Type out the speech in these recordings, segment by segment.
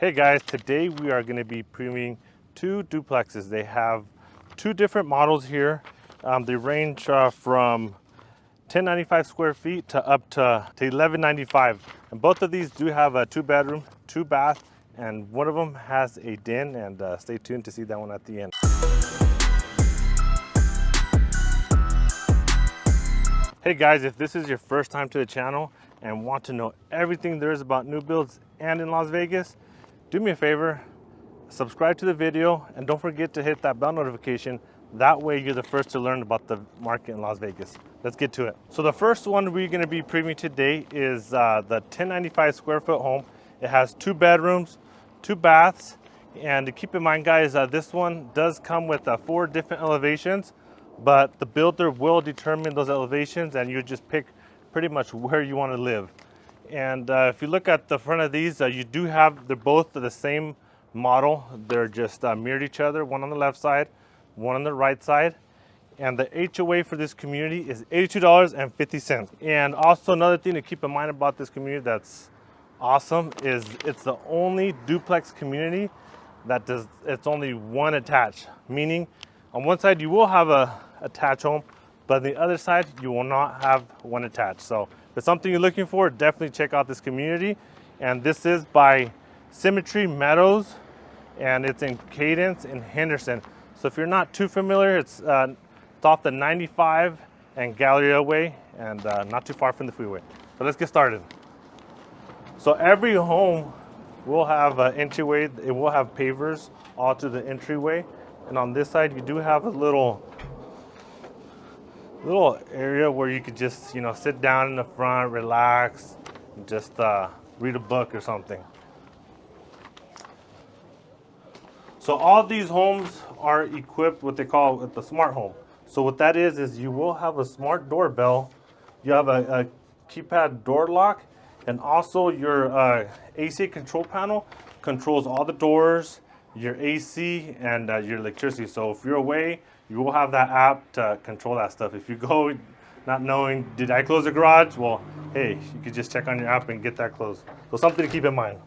Hey guys, today we are going to be previewing two duplexes. They have two different models here. They range from 1095 square feet to up to 1195. And both of these do have a 2-bedroom, 2-bath, and one of them has a den. And stay tuned to see that one at the end. Hey guys, if this is your first time to the channel and want to know everything there is about new builds and in Las Vegas, do me a favor, subscribe to the video and don't forget to hit that bell notification. That way you're the first to learn about the market in Las Vegas. Let's get to it. So the first one we're gonna be previewing today is the 1095 square foot home. It has 2 bedrooms, 2 baths, and keep in mind guys, this one does come with 4 different elevations, but the builder will determine those elevations and you just pick pretty much where you wanna live. And if you look at the front of these, you do have, they're both the same model. They're just mirrored each other, one on the left side, one on the right side. And the HOA for this community is $82.50. And also another thing to keep in mind about this community that's awesome is it's the only duplex community that does, it's only one attached. Meaning on one side you will have a attached home, but on the other side you will not have one attached. So if it's something you're looking for, definitely check out this community. And this is by Symmetry Meadows, and it's in Cadence in Henderson. So if you're not too familiar, it's off the 95 and Galleria way, and not too far from the freeway. So let's get started. So every home will have an entryway. It will have pavers all to the entryway. And on this side, you do have a little area where you could just, sit down in the front, relax, just read a book or something. So all these homes are equipped what they call the smart home. So what that is you will have a smart doorbell, you have a keypad door lock, and also your AC control panel controls all the doors, your AC, and your electricity. So if you're away, you will have that app to control that stuff. If you go not knowing, did I close the garage? Well, hey, you could just check on your app and get that closed. So something to keep in mind.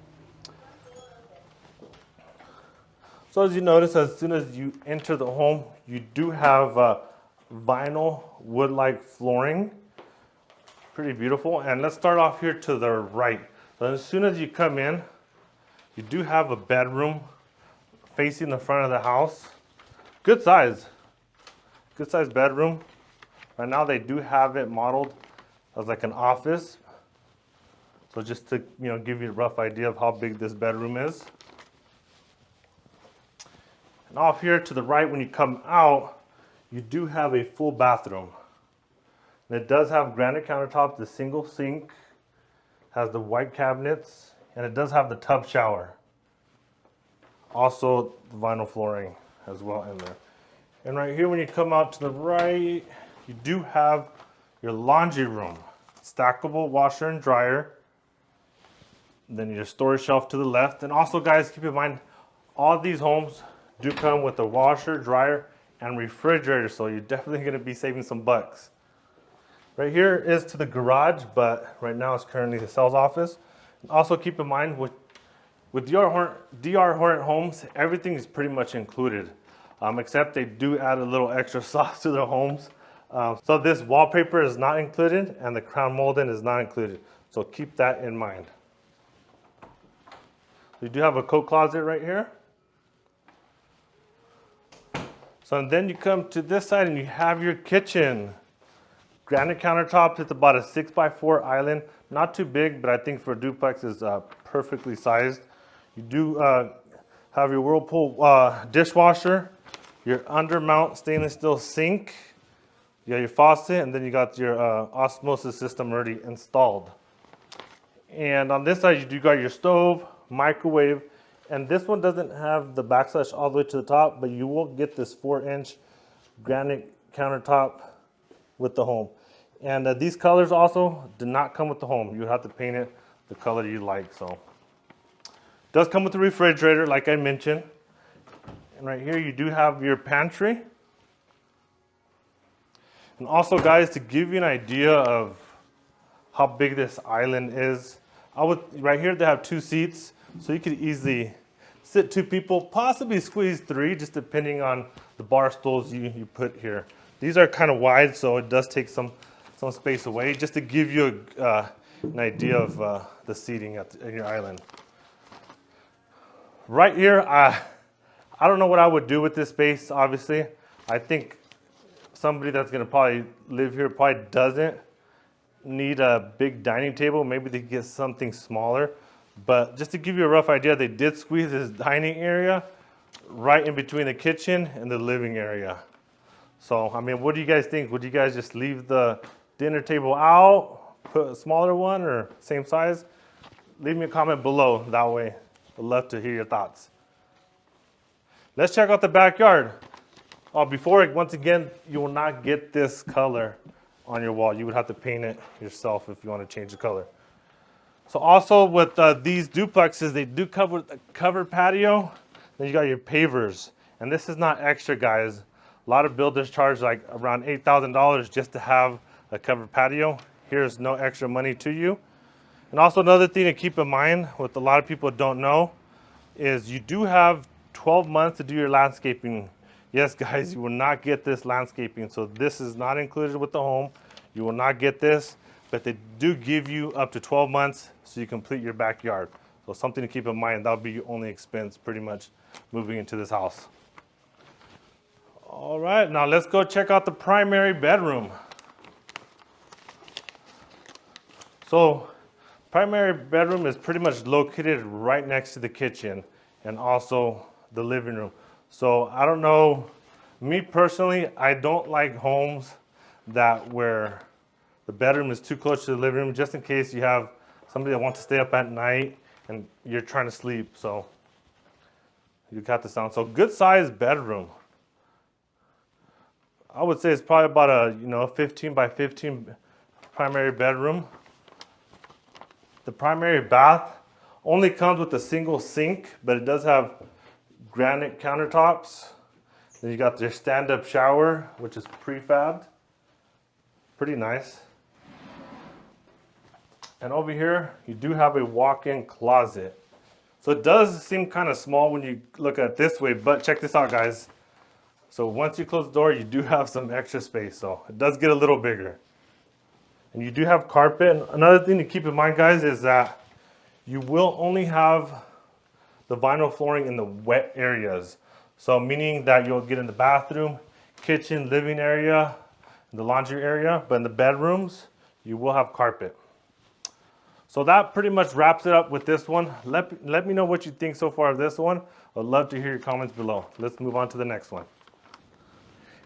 So as you notice, as soon as you enter the home, you do have vinyl wood-like flooring. Pretty beautiful. And let's start off here to the right. So as soon as you come in, you do have a bedroom facing the front of the house. Good size bedroom. Right now they do have it modeled as like an office. So just to give you a rough idea of how big this bedroom is. And off here to the right, when you come out, you do have a full bathroom. And it does have granite countertops, the single sink, has the white cabinets, and it does have the tub shower. Also the vinyl flooring as well in there. And right here, when you come out to the right, you do have your laundry room, stackable washer and dryer. Then your storage shelf to the left. And also guys, keep in mind, all these homes do come with a washer, dryer, and refrigerator, so you're definitely going to be saving some bucks. Right here is to the garage, but right now it's currently the sales office. And also keep in mind, with DR Horton Homes, everything is pretty much included, except they do add a little extra sauce to their homes. So this wallpaper is not included, and the crown molding is not included. So keep that in mind. You do have a coat closet right here. So then you come to this side and you have your kitchen. Granite countertops, it's about a 6x4 island. Not too big, but I think for a duplex is perfectly sized. You do have your Whirlpool dishwasher, your undermount stainless steel sink, you got your faucet, and then you got your osmosis system already installed. And on this side, you do got your stove, microwave, and this one doesn't have the backslash all the way to the top, but you will get this 4-inch granite countertop with the home. And these colors also do not come with the home. You have to paint it the color you like. So it does come with a refrigerator, like I mentioned. And right here you do have your pantry. And also guys, to give you an idea of how big this island is, right here they have 2 seats. So you could easily sit 2 people, possibly squeeze 3, just depending on the bar stools you put here. These are kind of wide, so it does take some space away, just to give you an idea of the seating in your island. Right here, I don't know what I would do with this space, obviously. I think somebody that's gonna probably live here probably doesn't need a big dining table. Maybe they could get something smaller. But just to give you a rough idea, they did squeeze this dining area right in between the kitchen and the living area. So, I mean, what do you guys think? Would you guys just leave the dinner table out, put a smaller one, or same size? Leave me a comment below. That way, I'd love to hear your thoughts. Let's check out the backyard. Before, once again, you will not get this color on your wall. You would have to paint it yourself if you want to change the color. So also with these duplexes, they do cover a covered patio. Then you got your pavers. And this is not extra, guys. A lot of builders charge like around $8,000 just to have a covered patio. Here's no extra money to you. And also another thing to keep in mind, what a lot of people don't know, is you do have 12 months to do your landscaping. Yes, guys, you will not get this landscaping. So this is not included with the home. You will not get this, but they do give you up to 12 months so you complete your backyard. So something to keep in mind. That'll be your only expense pretty much moving into this house. All right, now let's go check out the primary bedroom. So primary bedroom is pretty much located right next to the kitchen and also the living room. So I don't know, me personally, I don't like homes where the bedroom is too close to the living room, just in case you have somebody that wants to stay up at night and you're trying to sleep. So you got the sound. So good sized bedroom. I would say it's probably about a 15 by 15 primary bedroom. The primary bath only comes with a single sink, but it does have granite countertops. Then you got your stand-up shower, which is prefabbed. Pretty nice. And over here, you do have a walk-in closet. So it does seem kind of small when you look at it this way, but check this out, guys. So once you close the door, you do have some extra space. So it does get a little bigger. And you do have carpet. And another thing to keep in mind, guys, is that you will only have the vinyl flooring in the wet areas. So meaning that you'll get in the bathroom, kitchen, living area, the laundry area, but in the bedrooms, you will have carpet. So that pretty much wraps it up with this one. Let me know what you think so far of this one. I'd love to hear your comments below. Let's move on to the next one.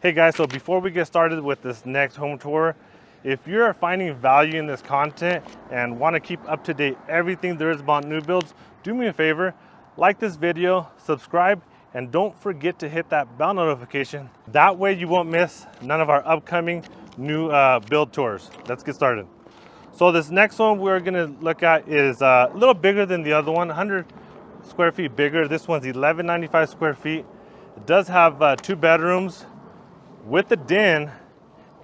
Hey guys, so before we get started with this next home tour, if you're finding value in this content and want to keep up to date everything there is about new builds, do me a favor, like this video, subscribe, and don't forget to hit that bell notification. That way you won't miss none of our upcoming new build tours. Let's get started. So this next one we're gonna look at is a little bigger than the other one, 100 square feet bigger. This one's 1195 square feet. It does have 2 bedrooms with a den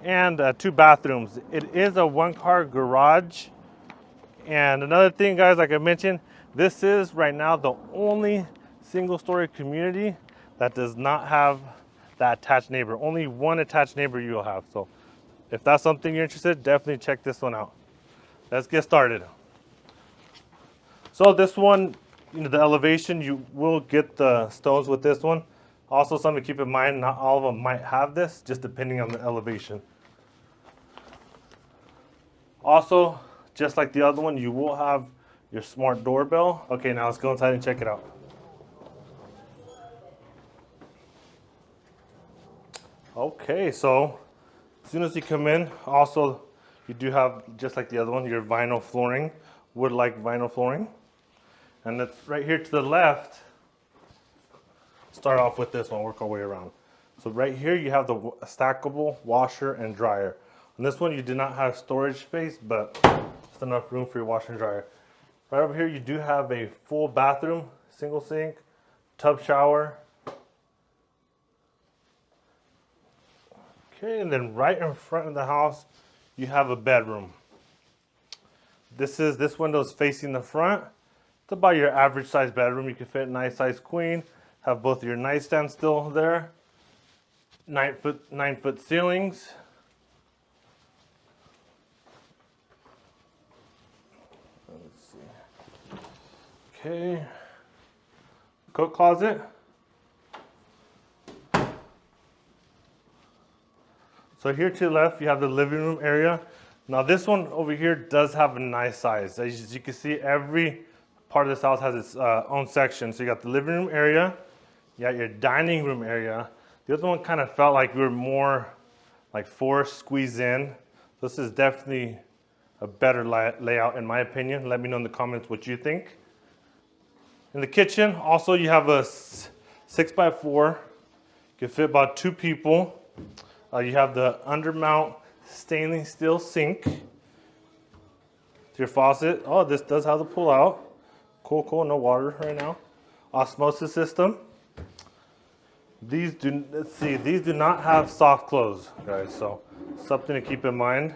and 2 bathrooms. It is a 1-car garage. And another thing, guys, like I mentioned, this is right now the only single-story community that does not have that attached neighbor. Only one attached neighbor you'll have. So if that's something you're interested, definitely check this one out. Let's get started. So this one, the elevation, you will get the stones with this one. Also something to keep in mind, not all of them might have this, just depending on the elevation. Also, just like the other one, you will have your smart doorbell. Okay, now let's go inside and check it out. Okay, so as soon as you come in, also you do have, just like the other one, your vinyl flooring, wood-like vinyl flooring. And it's right here to the left. Start off with this one, work our way around. So right here you have the stackable washer and dryer. On this one you do not have storage space, but just enough room for your washer and dryer. Right over here you do have a full bathroom, single sink, tub shower. Okay, and then right in front of the house you have a bedroom. This window is facing the front, It's about your average size bedroom. You can fit a nice size queen, have both of your nightstands still there. 9-foot ceilings. Let's see. Okay. Coat closet. So here to the left, you have the living room area. Now this one over here does have a nice size. As you can see, every part of this house has its own section. So you got the living room area, you got your dining room area. The other one kind of felt like we were more like forced, squeezed in. This is definitely a better layout in my opinion. Let me know in the comments what you think. In the kitchen, also you have a 6x4. You can fit about 2 people. You have the undermount stainless steel sink to your faucet. Oh, this does have the pull out. Cool, no water right now. Osmosis system. These do not have soft close, guys, so something to keep in mind.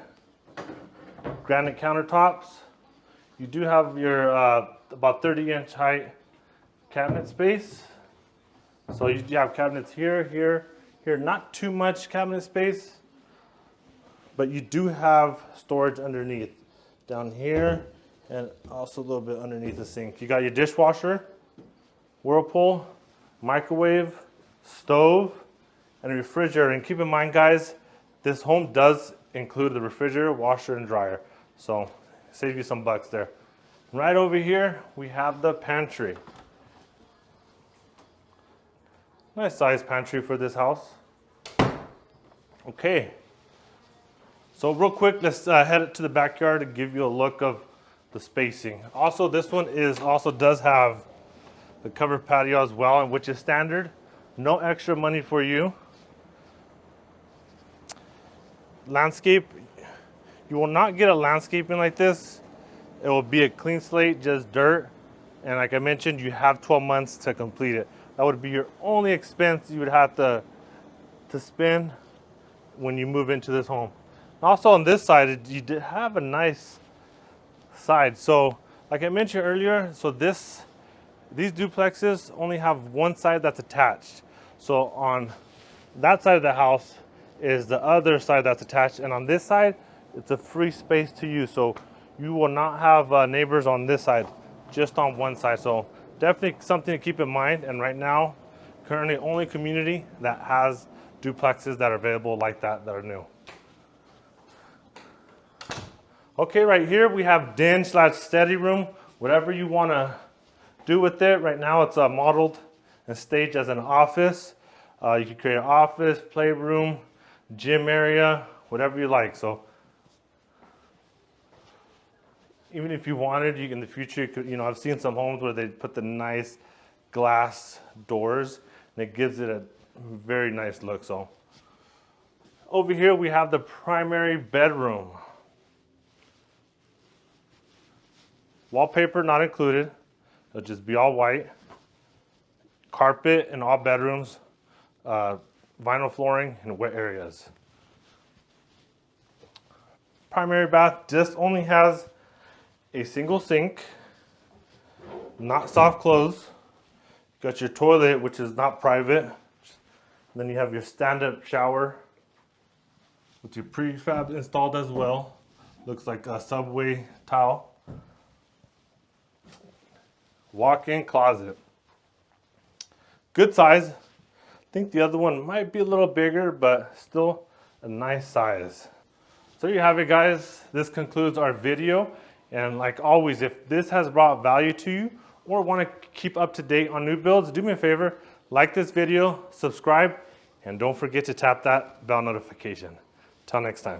Granite countertops. You do have your about 30-inch height cabinet space. So you have cabinets here. Not too much cabinet space, but you do have storage underneath, down here, and also a little bit underneath the sink. You got your dishwasher, whirlpool, microwave, stove, and a refrigerator. And keep in mind, guys, this home does include the refrigerator, washer, and dryer. So save you some bucks there. Right over here, we have the pantry. Nice size pantry for this house. Okay. So real quick, let's head to the backyard to give you a look of the spacing. Also, this one does have the covered patio as well, which is standard. No extra money for you. Landscape, you will not get a landscaping like this. It will be a clean slate, just dirt. And like I mentioned, you have 12 months to complete it. That would be your only expense you would have to spend when you move into this home. Also on this side, you did have a nice side. So like I mentioned earlier, so these duplexes only have one side that's attached. So on that side of the house is the other side that's attached, and on this side, it's a free space to use. So you will not have neighbors on this side, just on one side. So definitely something to keep in mind. And right now, currently only community that has duplexes that are available like that are new. Okay, right here we have den/study room. Whatever you want to do with it. Right now it's modeled and staged as an office. You can create an office, playroom, gym area, whatever you like. So even if you wanted, in the future, you could, I've seen some homes where they put the nice glass doors, and it gives it a very nice look. So over here we have the primary bedroom. Wallpaper not included. It'll just be all white. Carpet in all bedrooms. Vinyl flooring in wet areas. Primary bath just only has a single sink, not soft close. Got your toilet, which is not private. Then you have your stand-up shower with your prefab installed as well. Looks like a subway tile. Walk-in closet. Good size. I think the other one might be a little bigger, but still a nice size. So there you have it, guys. This concludes our video. And like always, if this has brought value to you or want to keep up to date on new builds, do me a favor, like this video, subscribe, and don't forget to tap that bell notification. Till next time.